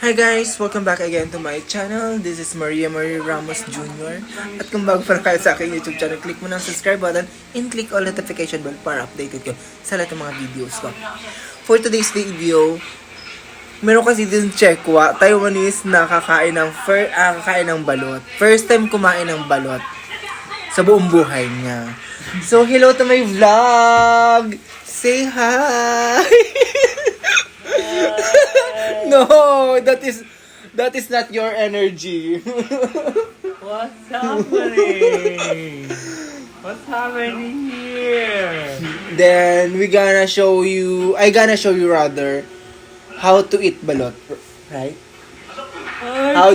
Hi guys! Welcome back again to my channel. This is Maria Ramos Jr. At kung bago pa kayo sa aking YouTube channel, click mo ng subscribe button and click all notification bell para updated ko sa lahat ng mga videos ko. For today's video, meron kasi din Chekwa, Taiwanese na kakain ng balot. First time kumain ng balot sa buong buhay niya. So, hello to my vlog! Say hi! No, that is not your energy. What's happening? What's happening here? Then I gonna show you rather how to eat balot, right? How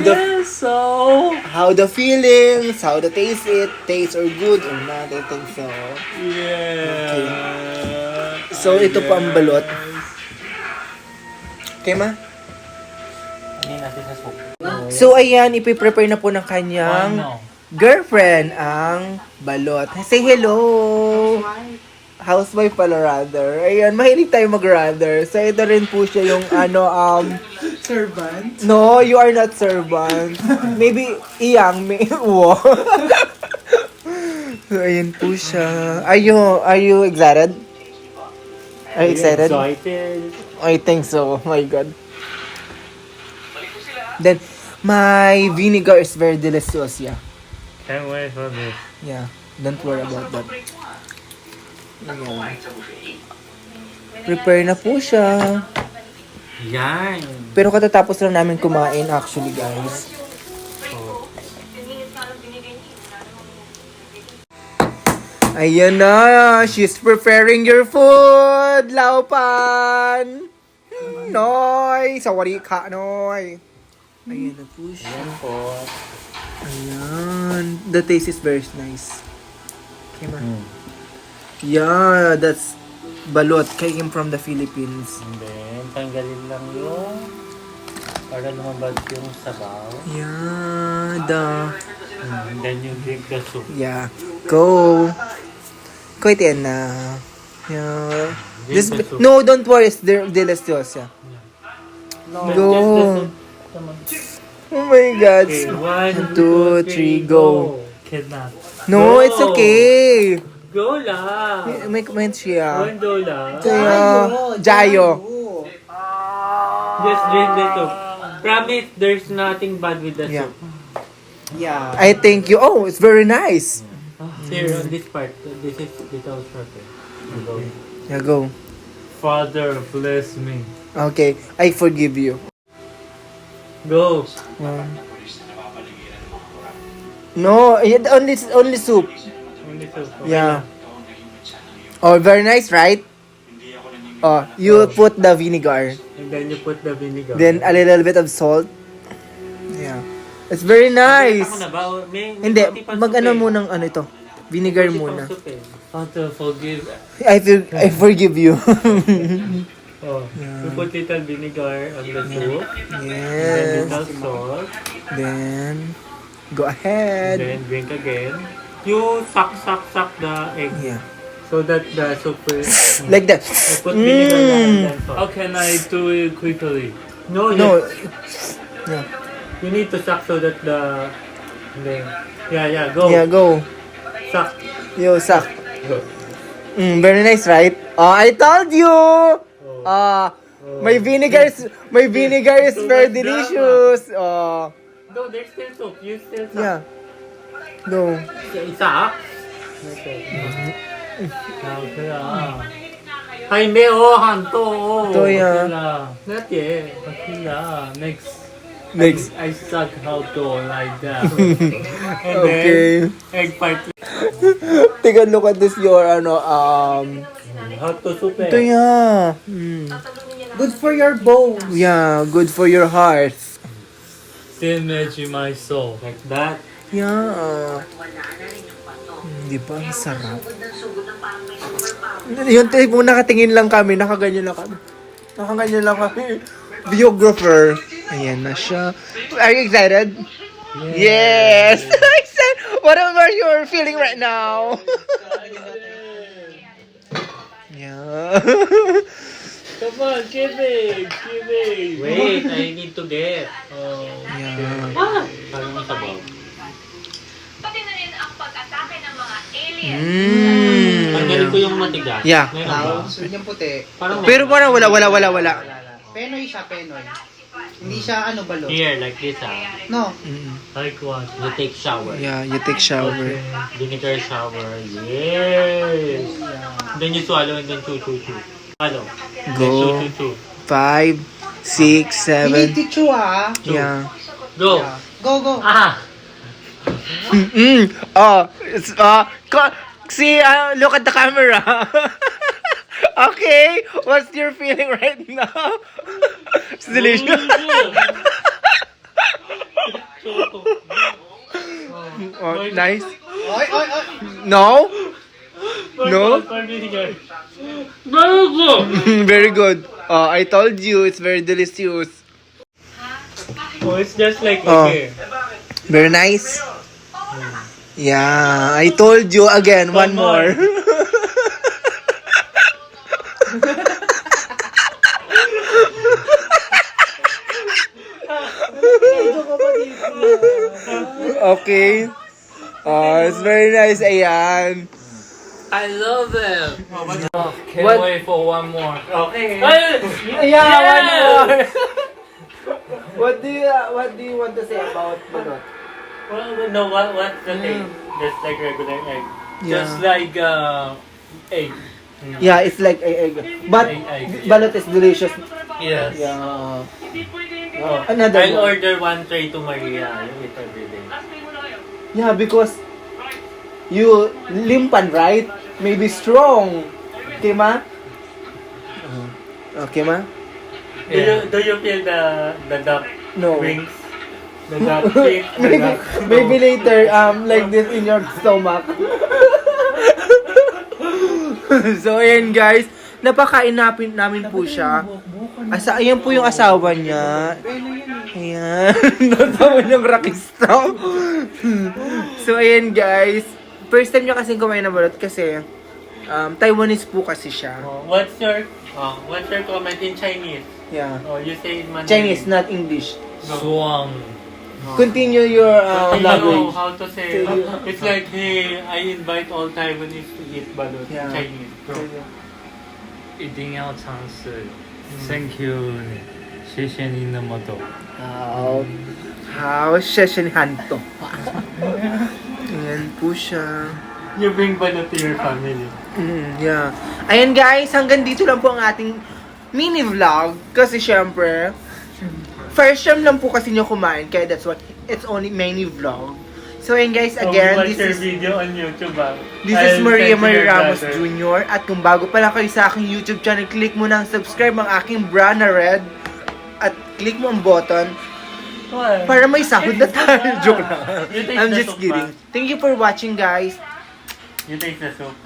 the feelings, how the taste or good or not, I think so. Yeah. Okay. So ito pa ang balot. Okay, ma? So, ayan, ipiprepare na po ng kanyang girlfriend ang balot. Say hello! Housewife pala rather. Ayan, mahilig tayo mag-rather. So, ito rin po siya yung servant? No, you are not servant. Maybe, iyang, wow. So, ayan po siya. Are you excited? Are you excited? I think so. Oh my God. Then, my vinegar is very delicious. Yeah. Can't wait for this. Yeah. Don't worry about that. Ayan. Prepare na po siya. Yan. Pero katatapos lang namin kumain actually, guys. Ayan na. She's preparing your food. Laupan. Noy. Sawari ka, Noy. Ayan na po siya. Ayan. The taste is very nice. Okay, ma. Yeah, that's balot. Came from the Philippines. And then, tanggalin lang yung para lumabas yung sabaw. Yeah, And then you drink the soup. yeah. Go. Kuitin na. Yeah. This, no, don't worry. It's delicious. Yeah. No, Go. just the soup. Come on. Oh my God. Okay, 1, 2, 3, go. Cannot. No, Go. it's okay. Go lang. May comment siya. Go lang. Kaya, Jayo. Just drink the soup. Promise, there's nothing bad with the Yeah. soup. Yeah. I thank you. Oh, it's very nice. Here, on this part, this is little shorter. Go. Yeah, go. Father, bless me. Okay, I forgive you. Go. No, only soup. Only soup. Okay Yeah. lang. Oh, very nice, right? Oh, you put the vinegar. And then you put the vinegar. Then a little bit of salt. Yeah. It's very nice. Ako na ba? May Hindi, konti pang mag-ano soup eh. munang ano ito. Vinegar Konti pang muna. soup eh. How to forgive. I forgive you. Oh, you put little vinegar on the soup. Then Yes. little salt. Then, go And ahead. then drink again. You suck the egg. Yeah. So that the soup will... Like that. You put vinegar and then salt. How can I do it quickly? No. No. Yeah. You need to suck so that the... Then, yeah, go. Yeah, go. Suck. Yo, suck. Go. Very nice, right? Oh, I told you. My vinegar is So very much delicious. Oh, No, there's still soup. You still suck. yeah. Go. Suck? Okay. Okay lang. Ay, hindi. Hanto. Ito, yeah. Okay lang. Not yet. Okay lang. Next. I suck how to like that. And Okay. then, egg part. Take a look at this. Your How to soup Ito eh. yeah. Good for your bones. Yeah, good for your heart. Still matching my soul. Like that. Yeah. Di ba? Ang sarap. Yung type mo nakatingin lang kami, nakaganyan lang kami. Biographer. Ayan na siya. Are you excited? Yes! What are you feeling right now? Yeah. Come on, kibig! Kibig! Wait, I need to get. Yeah. Parang sabaw. Pati na rin ang pag-atake ng mga aliens. Tanggalin ko yung matigas. Yeah. Meron ba? Sunod yung puti. Parang Pero parang wala. Penoy siya, penoy. Hindi siya balot. here, like this No. Like what? You take shower. Yeah, you take shower. Vinegar shower. Yes! Then you swallow and then chew. Swallow. Go. Then chew. 5, 6, 7. You need to chew, ah. Yeah. Go! Yeah. Go. Ah! It's see, look at the camera. Okay, what's your feeling right now? It's delicious. Oh, nice. Oy. No? No? Very good. I told you, it's very delicious. Oh, it's just like Oh. here. Very nice. Yeah, I told you again, one more. Okay. It's very nice, ayan. I love them. Can't What? wait for one more. Okay. Yeah, one more. What do you want to say about Balot? Well, no, what's the thing? Just like regular egg. Yeah. Just like egg. Yeah, it's like egg. But Egg. Balot is delicious. Yes. Yeah. Oh, Another I'll one. order one tray to Maria. You eat every day. Yeah, because you limpan, right? Maybe strong. Okay, ma? Okay, ma? Do you feel the duck No. wings? The duck feet? The maybe, duck. maybe later, like this in your stomach. So, ayan guys. Napakain namin po siya. Ayan po yung asawa niya. Ayan. Natawa niyang rakista. So, ayan guys. First time niya kasing kumain ng balot kasi Taiwanese po kasi siya. Oh, what's your comment in Chinese? Yeah. Oh, you say in Mandarin. Chinese, not English. Suang. Continue your I know language. how to say. It's like, hey, I invite all Taiwanese to eat balut in Yeah. Chinese. 一定要尝试。Thank you，谢谢您那么多。How sessionhan to. Ayan po siya. You bring balut to your family. Yeah. Ayan guys, hanggang dito lang po ang ating mini vlog. Kasi syempre, first time lang po kasi nyo kumain. Kaya that's what, it's only mini vlog. So ayan guys, again, watch this your is video on YouTube. This is I'll Maria send to your Ramos brother. Jr. At kung bago pa lang kayo sa aking YouTube channel, click mo na ang subscribe ang aking bra na red. At click mo ang button Why? para may sahod na tayo. Joke lang. You taste I'm the just soup kidding. ba? Thank you for watching guys. You taste the soup.